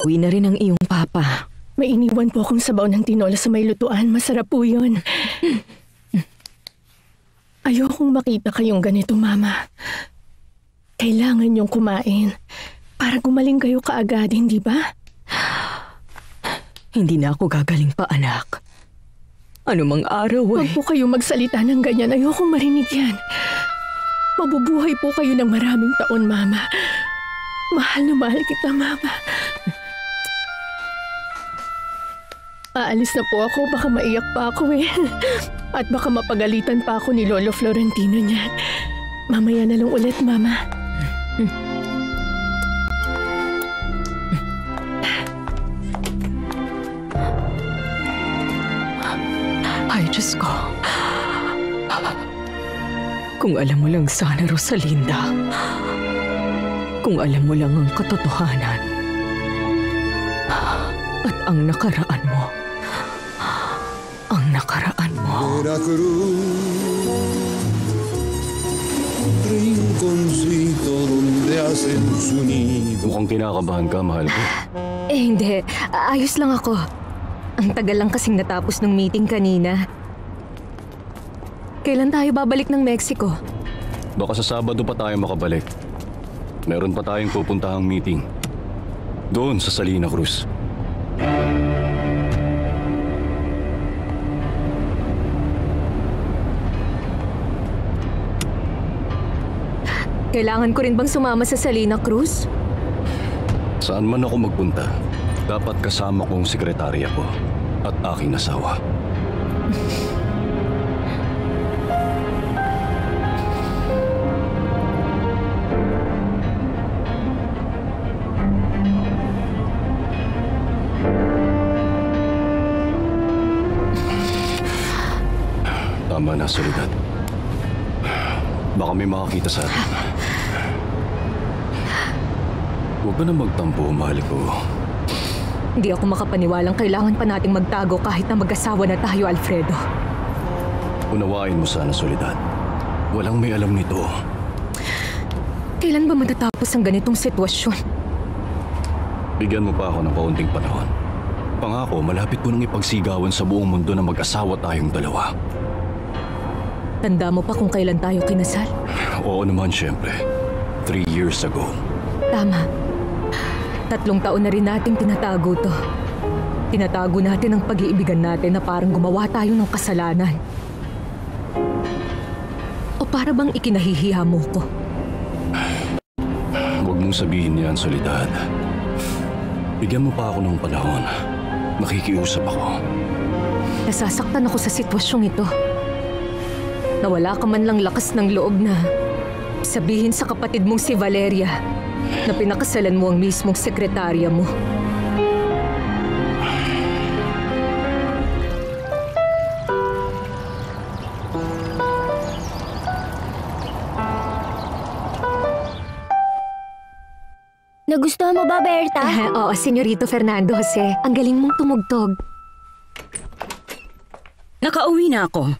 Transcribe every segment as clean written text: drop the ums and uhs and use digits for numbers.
Uwi na rin ang iyong papa. May iniwan po akong sabaw ng tinola sa may lutuan. Masarap po yun. Ayokong makita kayong ganito, Mama. Kailangan niyong kumain para gumaling kayo kaagad, hindi ba? Hindi na ako gagaling pa, anak. Ano mang araw eh. Huwag po kayong magsalita ng ganyan. Ayokong marinig yan. Mabubuhay po kayo ng maraming taon, Mama. Mahal na mahal kita, Mama. Aalis na po ako. Baka maiyak pa ako eh. At baka mapagalitan pa ako ni Lolo Florentino niyan. Mamaya na lang ulit, Mama. Ay, Diyos ko. Kung alam mo lang sana, Rosalinda. Kung alam mo lang ang katotohanan. At ang nakaraan mo. Ang nakaraan mo. Mukhang kinakabahan ka, mahal ko. Hindi. Ayos lang ako. Ang tagal lang kasing natapos ng meeting kanina. Kailan tayo babalik ng Mexico? Baka sa Sabado pa tayo makabalik. Meron pa tayong pupuntahang meeting. Doon sa Salina Cruz. Kailangan ko rin bang sumama sa Salina Cruz? Saan man ako magpunta, dapat kasama kong sekretarya ko at aking asawa. Tama na, Soledad. Baka may makakita sa atin. Huwag ka na magtampo, mahal ko. Hindi ako makapaniwalang kailangan pa nating magtago kahit na mag-asawa na tayo, Alfredo. Unawain mo sana, Soledad. Walang may alam nito. Kailan ba matatapos ang ganitong sitwasyon? Bigyan mo pa ako ng kaunting panahon. Pangako, malapit ko nang ipagsigawan sa buong mundo na mag-asawa tayong dalawa. Tanda mo pa kung kailan tayo kinasal? Oo naman, syempre. 3 years ago. Tama. 3 taon na rin nating tinatago to. Tinatago natin ang pag-iibigan natin na parang gumawa tayo ng kasalanan. O para bang ikinahihiya mo ko? Huwag mong sabihin yan, Soledad. Bigyan mo pa ako ng panahon. Nakikiusap ako. Nasasaktan ako sa sitwasyong ito. Nawala ka man lang lakas ng loob na sabihin sa kapatid mong si Valeria na pinakasalan mo ang mismong sekretarya mo. Nagustuhan mo ba, Berta? Oo, Senyorito Fernando Jose. Ang galing mong tumugtog. Nakauwi na ako.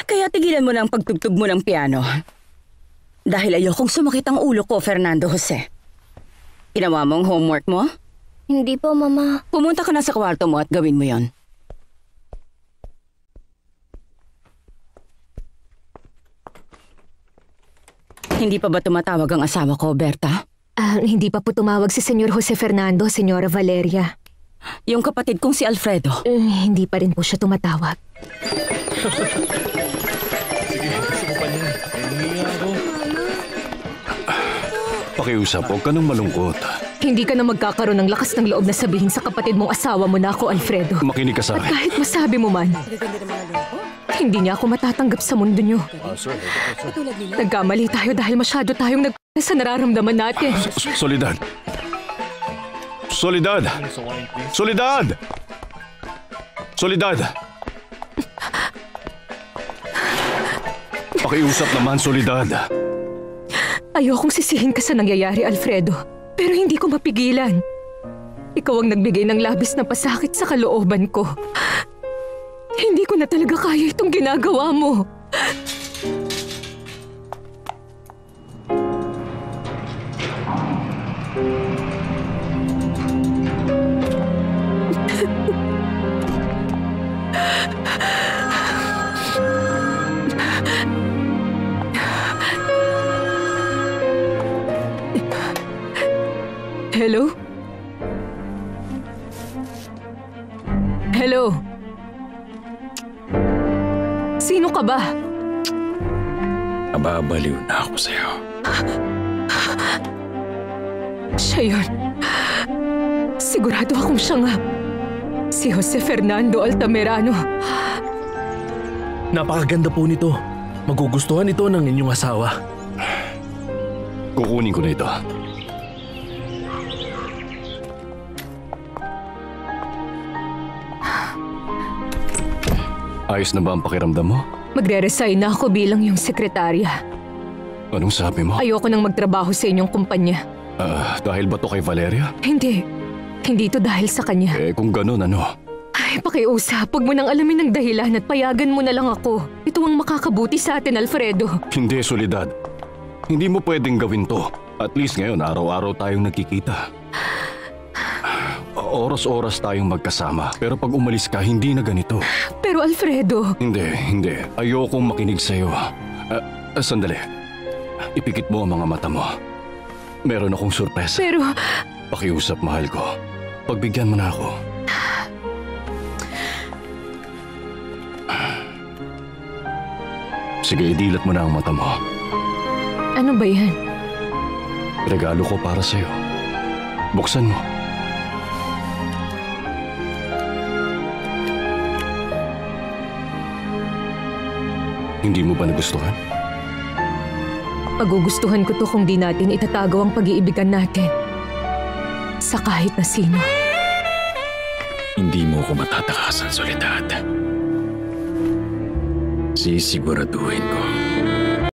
Kaya tigilan mo na ang pagtugtog mo ng piano. Dahil ayokong sumakit ang ulo ko, Fernando Jose. Ginawa mo ang homework mo? Hindi po, Mama. Pumunta ka na sa kwarto mo at gawin mo yon. Hindi pa ba tumatawag ang asawa ko, Berta? Hindi pa po tumawag si Senyor Jose Fernando, Senyora Valeria. Yung kapatid kong si Alfredo. Hindi pa rin po siya tumatawag. Pakiusap, huwag ka nang malungkot. Hindi ka na magkakaroon ng lakas ng loob na sabihin sa kapatid mong asawa mo na ako, Alfredo. Makinig ka sa At akin. kahit masabi mo man, hindi niya ako matatanggap sa mundo niyo. Nagkamali tayo dahil masyado tayong sa nararamdaman natin. Soledad! Soledad! Soledad! Soledad! Pakiusap naman, Soledad. Ayokong sisihin ka sa nangyayari, Alfredo. Pero hindi ko mapigilan. Ikaw ang nagbigay ng labis na pasakit sa kalooban ko. Hindi ko na talaga kaya itong ginagawa mo. Hello? Hello? Sino ka ba? Nababaliw na ako sa'yo. Siya yun. Sigurado akong siya nga. Si Jose Fernando Altamirano. Napakaganda po nito. Magugustuhan ito ng inyong asawa. Kukunin ko na ito. Ayos na ba ang pakiramdam mo? Magre-resign na ako bilang yung sekretarya. Anong sabi mo? Ayoko nang magtrabaho sa inyong kumpanya. Dahil ba to kay Valeria? Hindi. Hindi ito dahil sa kanya. Kung ganun, ano? Ay, pakiusap. Huwag mo nang alamin ng dahilan at payagan mo na lang ako. Ito ang makakabuti sa atin, Alfredo. Hindi, Soledad. Hindi mo pwedeng gawin to. At least ngayon, araw-araw tayong nagkikita. Oras-oras tayong magkasama. Pero pag umalis ka, hindi na ganito. Pero Alfredo... Hindi. Ayokong makinig sa'yo. Sandali. Ipikit mo ang mga mata mo. Meron akong surpresa. Pero... Pakiusap, mahal ko. Pagbigyan mo na ako. Sige, idilat mo na ang mata mo. Ano ba yan? Regalo ko para sa'yo. Buksan mo. Hindi mo ba nagustuhan? Magugustuhan ko to kung di natin itatago ang pag-iibigan natin. Sa kahit na sino. Hindi mo ko matatakasan, Soledad. Sisiguraduhin ko